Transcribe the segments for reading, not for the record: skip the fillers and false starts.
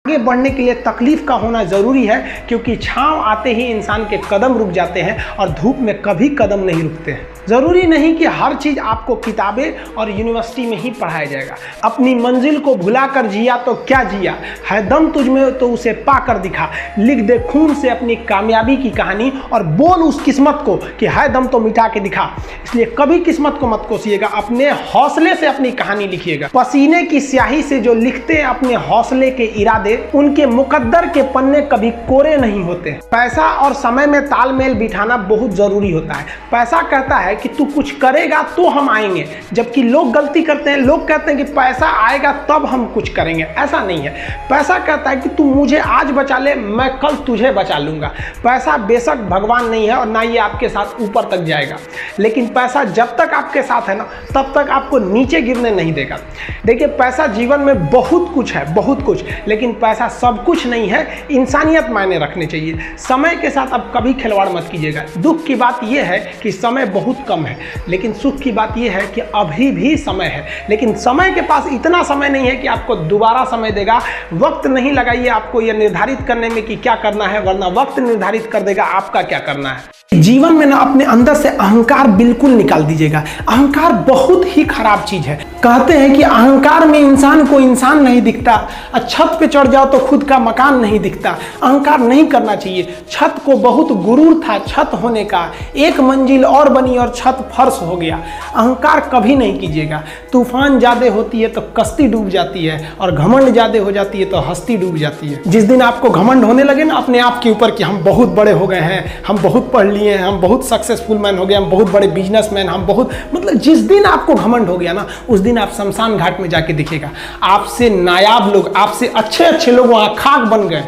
आगे बढ़ने के लिए तकलीफ का होना ज़रूरी है, क्योंकि छांव आते ही इंसान के कदम रुक जाते हैं और धूप में कभी कदम नहीं रुकते हैं। ज़रूरी नहीं कि हर चीज़ आपको किताबें और यूनिवर्सिटी में ही पढ़ाया जाएगा। अपनी मंजिल को भुलाकर जिया तो क्या जिया, है दम तुझ में तो उसे पा कर दिखा। लिख दे खून से अपनी कामयाबी की कहानी और बोल उस किस्मत को कि है दम तो मिटा के दिखा। इसलिए कभी किस्मत को मत कोसिएगा, अपने हौसले से अपनी कहानी लिखिएगा। पसीने की स्याही से जो लिखते हैं अपने हौसले के इरादे, उनके मुकद्दर के पन्ने कभी कोरे नहीं होते। पैसा और समय में तालमेल बिठाना बहुत जरूरी होता है। पैसा कहता है कि तू कुछ करेगा तो हम आएंगे, जबकि लोग गलती करते हैं। लोग कहते हैं कि पैसा आएगा तब हम कुछ करेंगे, ऐसा नहीं है। पैसा कहता है कि तू मुझे आज बचा ले, मैं कल तुझे बचा लूंगा। पैसा बेशक भगवान नहीं है और ना ये आपके साथ ऊपर तक जाएगा, लेकिन पैसा जब तक आपके साथ है ना, तब तक आपको नीचे गिरने नहीं देगा। देखिए, पैसा जीवन में बहुत कुछ है, बहुत कुछ, लेकिन पैसा सब कुछ नहीं है। इंसानियत मायने रखने चाहिए। समय के साथ आप कभी खिलवाड़ मत कीजिएगा। दुख की बात यह है कि समय बहुत कम है, लेकिन सुख की बात यह है कि अभी भी समय है। लेकिन समय के पास इतना समय नहीं है कि आपको दोबारा समय देगा। वक्त नहीं लगाइए आपको यह निर्धारित करने में कि क्या करना है, वरना वक्त निर्धारित कर देगा आपका क्या करना है। जीवन में ना अपने अंदर से अहंकार बिल्कुल निकाल दीजिएगा। अहंकार बहुत ही खराब चीज है। कहते हैं कि अहंकार में इंसान को इंसान नहीं दिखता, छत पे चढ़ जाओ तो खुद का मकान नहीं दिखता। अहंकार नहीं करना चाहिए। छत को बहुत गुरूर था छत होने का, एक मंजिल और बनी और छत फर्श हो गया। अहंकार कभी नहीं कीजिएगा। तूफान ज्यादा होती है तो कश्ती डूब जाती है, और घमंड ज्यादा हो जाती है तो हस्ती डूब जाती है। जिस दिन आपको घमंड होने लगे ना अपने आप के ऊपर कि हम बहुत बड़े हो गए हैं, हम बहुत पढ़ लिए हैं, हम बहुत सक्सेसफुल मैन हो गए, हम बहुत बड़े बिजनेसमैन, हम बहुत, मतलब जिस दिन आपको घमंड हो गया ना, उस दिन आप शमशान घाट में जाके दिखेगा आपसे नायाब लोग, आपसे अच्छे अच्छे लोग वहां खाक बन गए।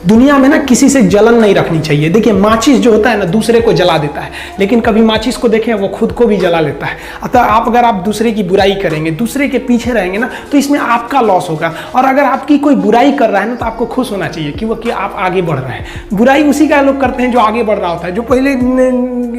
दुनिया में ना किसी से जलन नहीं रखनी चाहिए। देखिए, माचिस जो होता है ना दूसरे को जला देता है, लेकिन कभी माचिस को देखें वो खुद को भी जला लेता है। अतः अगर आप दूसरे की बुराई करेंगे, दूसरे के पीछे रहेंगे ना, तो इसमें आपका लॉस होगा। और अगर आपकी कोई बुराई कर रहा है ना, तो आपको खुश होना चाहिए कि आप आगे बढ़ रहे हैं। बुराई उसी का लोग करते हैं जो आगे बढ़ रहा होता है। जो पहले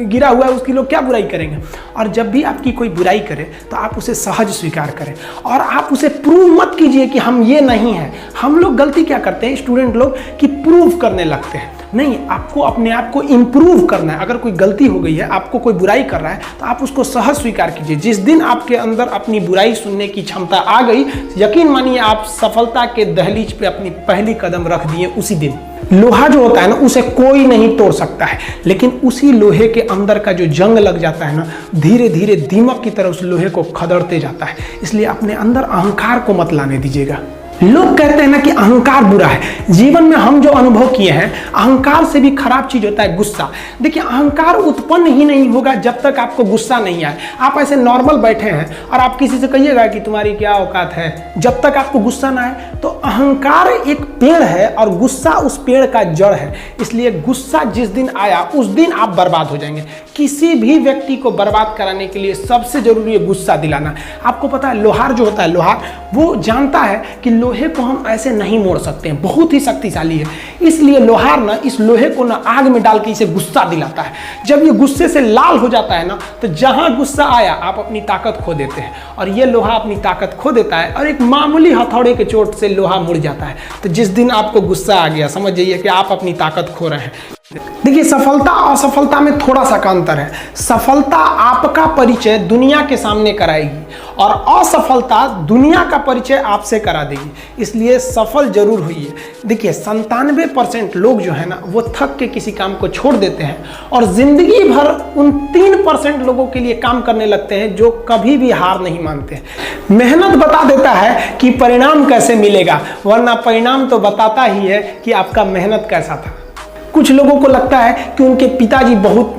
गिरा हुआ है उसकी लोग क्या बुराई करेंगे। और जब भी आपकी कोई बुराई करे तो आप उसे सहज स्वीकार करें, और आप उसे प्रूव मत कीजिए कि हम ये नहीं हैं। हम लोग गलती क्या करते हैं, स्टूडेंट लोग, कि प्रूव करने लगते हैं। नहीं, आपको अपने आप को इंप्रूव करना है। अगर कोई गलती हो गई है, आपको कोई बुराई कर रहा है, तो आप उसको सहज स्वीकार कीजिए। जिस दिन आपके अंदर अपनी बुराई सुनने की क्षमता आ गई, यकीन मानिए आप सफलता के दहलीज पे अपनी पहली कदम रख दिए उसी दिन। लोहा जो होता है ना, उसे कोई नहीं तोड़ सकता है, लेकिन उसी लोहे के अंदर का जो जंग लग जाता है ना, धीरे धीरे दीमक की तरह उस लोहे को खदड़ते जाता है। इसलिए अपने अंदर अहंकार को मत लाने दीजिएगा। लोग कहते हैं ना कि अहंकार बुरा है। जीवन में हम जो अनुभव किए हैं, अहंकार से भी खराब चीज होता है गुस्सा। देखिए, अहंकार उत्पन्न ही नहीं होगा जब तक आपको गुस्सा नहीं आए। आप ऐसे नॉर्मल बैठे हैं और आप किसी से कहिएगा कि तुम्हारी क्या औकात है, जब तक आपको गुस्सा ना आए। तो अहंकार एक पेड़ है और गुस्सा उस पेड़ का जड़ है। इसलिए गुस्सा जिस दिन आया उस दिन आप बर्बाद हो जाएंगे। किसी भी व्यक्ति को बर्बाद कराने के लिए सबसे जरूरी है गुस्सा दिलाना। आपको पता है, लोहार जो होता है, लोहार वो जानता है कि लोहे को हम ऐसे नहीं मोड़ सकते हैं, बहुत ही शक्तिशाली है। इसलिए लोहार ना इस लोहे को ना आग में डाल के इसे गुस्सा दिलाता है। जब ये गुस्से से लाल हो जाता है ना, तो जहां गुस्सा आया आप अपनी ताकत खो देते हैं, और ये लोहा अपनी ताकत खो देता है, और एक मामूली हथौड़े के चोट से लोहा मुड़ जाता है। तो जिस दिन आपको गुस्सा आ गया, समझ जाइए कि आप अपनी ताकत खो रहे हैं। देखिए, सफलता और असफलता में थोड़ा सा का अंतर है। सफलता आपका परिचय दुनिया के सामने कराएगी, और असफलता दुनिया का परिचय आपसे करा देगी। इसलिए सफल जरूर होइए। देखिए, 97% लोग जो है ना, वो थक के किसी काम को छोड़ देते हैं, और जिंदगी भर उन 3% लोगों के लिए काम करने लगते हैं जो कभी भी हार नहीं मानते। मेहनत बता देता है कि परिणाम कैसे मिलेगा, वरना परिणाम तो बताता ही है कि आपका मेहनत कैसा था। कुछ लोगों को लगता है कि उनके पिताजी बहुत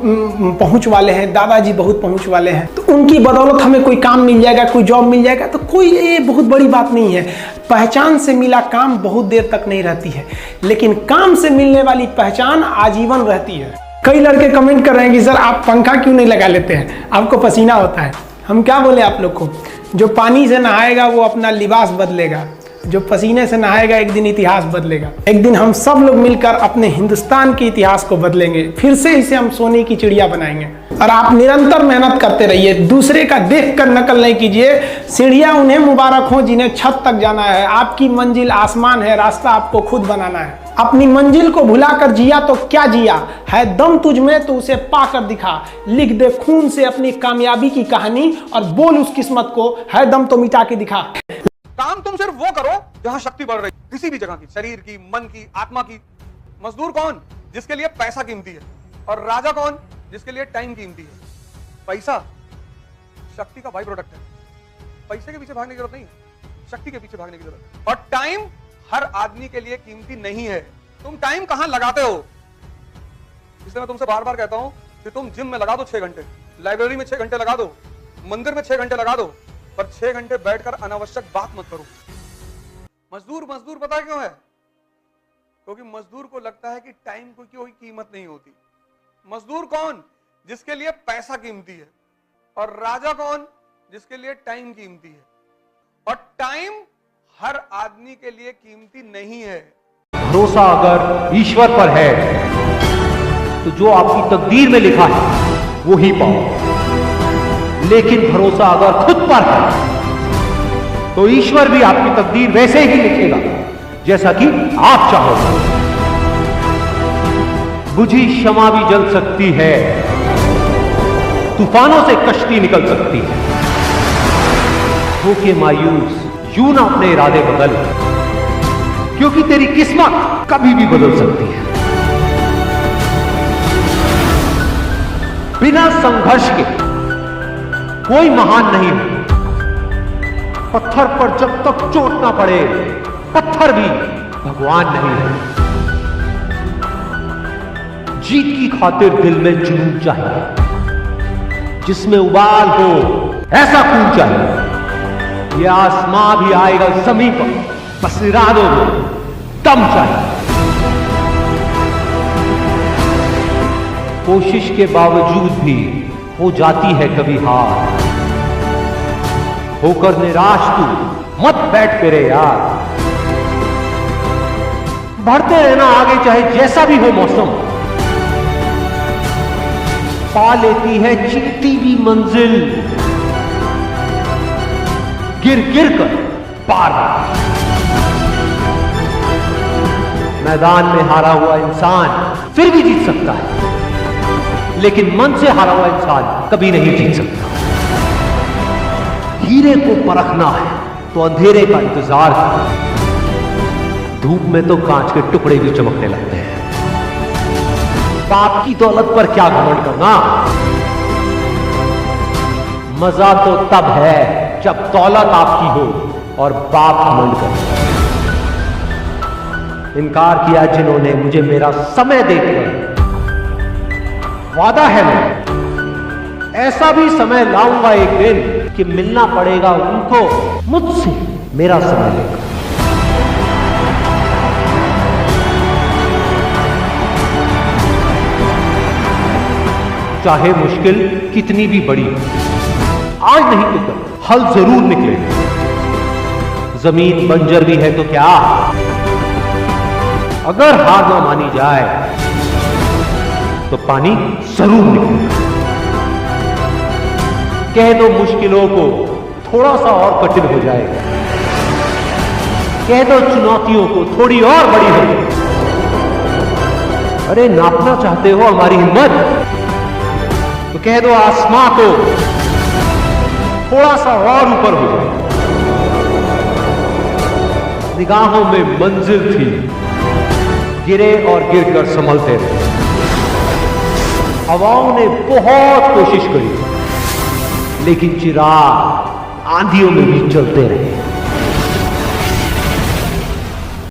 पहुंच वाले हैं, दादाजी बहुत पहुंच वाले हैं, तो उनकी बदौलत हमें कोई काम मिल जाएगा, कोई जॉब मिल जाएगा। तो कोई ये बहुत बड़ी बात नहीं है। पहचान से मिला काम बहुत देर तक नहीं रहती है, लेकिन काम से मिलने वाली पहचान आजीवन रहती है। कई लड़के कमेंट कर रहे हैं कि सर आप पंखा क्यों नहीं लगा लेते हैं, आपको पसीना होता है। हम क्या बोले आप लोग को, जो पानी से नहाएगा वो अपना लिबास बदलेगा, जो पसीने से नहाएगा एक दिन इतिहास बदलेगा। एक दिन हम सब लोग मिलकर अपने हिंदुस्तान के इतिहास को बदलेंगे, फिर से इसे हम सोने की चिड़िया बनाएंगे। और आप निरंतर मेहनत करते रहिए, दूसरे का देख कर नकल नहीं कीजिए। सीढ़ियां उन्हें मुबारक हो जिन्हें छत तक जाना है, आपकी मंजिल आसमान है, रास्ता आपको खुद बनाना है। अपनी मंजिल को भुलाकर जिया तो क्या जिया, है दम तुझ में तो उसे पाकर दिखा। लिख दे खून से अपनी कामयाबी की कहानी और बोल उस किस्मत को, है दम तो मिटा के दिखा। काम तुम सिर्फ वो करो जहां शक्ति बढ़ रही, किसी भी जगह की, शरीर की, मन की, आत्मा की। मजदूर कौन? जिसके लिए पैसा कीमती है। और राजा कौन? जिसके लिए टाइम कीमती है। पैसा शक्ति का बाई प्रोडक्ट है। पैसे के पीछे भागने की जरूरत नहीं है, शक्ति के पीछे भागने की जरूरत है। और टाइम हर आदमी के लिए कीमती नहीं है। तुम टाइम कहां लगाते हो, इसलिए मैं तुमसे बार बार कहता हूं कि तुम जिम में लगा दो 6 घंटे, लाइब्रेरी में 6 घंटे लगा दो, मंदिर में 6 घंटे लगा दो, पर 6 घंटे बैठकर अनावश्यक बात मत करो। मजदूर मजदूर पता क्यों है? क्योंकि मजदूर को लगता है कि टाइम को कोई कीमत नहीं होती। मजदूर कौन? जिसके लिए पैसा कीमती है। और राजा कौन? जिसके लिए टाइम कीमती है। और टाइम हर आदमी के लिए कीमती नहीं है। भरोसा अगर ईश्वर पर है तो जो आपकी तकदीर में लिखा है वो ही पाओ, लेकिन भरोसा अगर खुद पर है तो ईश्वर भी आपकी तकदीर वैसे ही लिखेगा जैसा कि आप चाहोगे। बुझी शमा भी जल सकती है, तूफानों से कश्ती निकल सकती है। होके मायूस यूं ना अपने इरादे बदल, क्योंकि तेरी किस्मत कभी भी बदल सकती है। बिना संघर्ष के कोई महान नहीं हो। पत्थर पर जब तक चोट ना पड़े, पत्थर भी भगवान नहीं है। जीत की खातिर दिल में जुनून चाहिए, जिसमें उबाल हो ऐसा खून चाहिए। ये आसमां भी आएगा जमीन पर, बस इरादों में दम चाहिए। कोशिश के बावजूद भी हो जाती है कभी हार, होकर निराश तू मत बैठ फिरे यार। बढ़ते रहना आगे चाहे जैसा भी हो मौसम, पा लेती है चीती भी मंजिल, गिर गिर कर पार। मैदान में हारा हुआ इंसान फिर भी जीत सकता है, लेकिन मन से हारा हुआ इंसान कभी नहीं जीत सकता। हीरे को परखना है तो अंधेरे का इंतजार कर। धूप में तो कांच के टुकड़े भी चमकने लगते हैं। बाप की दौलत पर क्या घमंड करना, मजा तो तब है जब दौलत आपकी हो और बाप घमंड करे। इनकार किया जिन्होंने मुझे मेरा समय देकर, वादा है मैं ऐसा भी समय लाऊंगा एक दिन कि मिलना पड़ेगा उनको मुझसे मेरा समय लेकर। चाहे मुश्किल कितनी भी बड़ी हो, आज नहीं तो कल हल जरूर निकलेगा। जमीन बंजर भी है तो क्या, अगर हार ना मानी जाए तो पानी जरूर निकलेगा। कह दो मुश्किलों को थोड़ा सा और कठिन हो जाएगा, कह दो चुनौतियों को थोड़ी और बड़ी हो जाएगी। अरे नापना चाहते हो हमारी हिम्मत, तो कह दो आसमां को थोड़ा सा और ऊपर हो जाए। निगाहों में मंजिल थी, गिरे और गिरकर संभलते रहे। हवाओं ने बहुत कोशिश करी, लेकिन चिराग आंधियों में भी चलते रहे।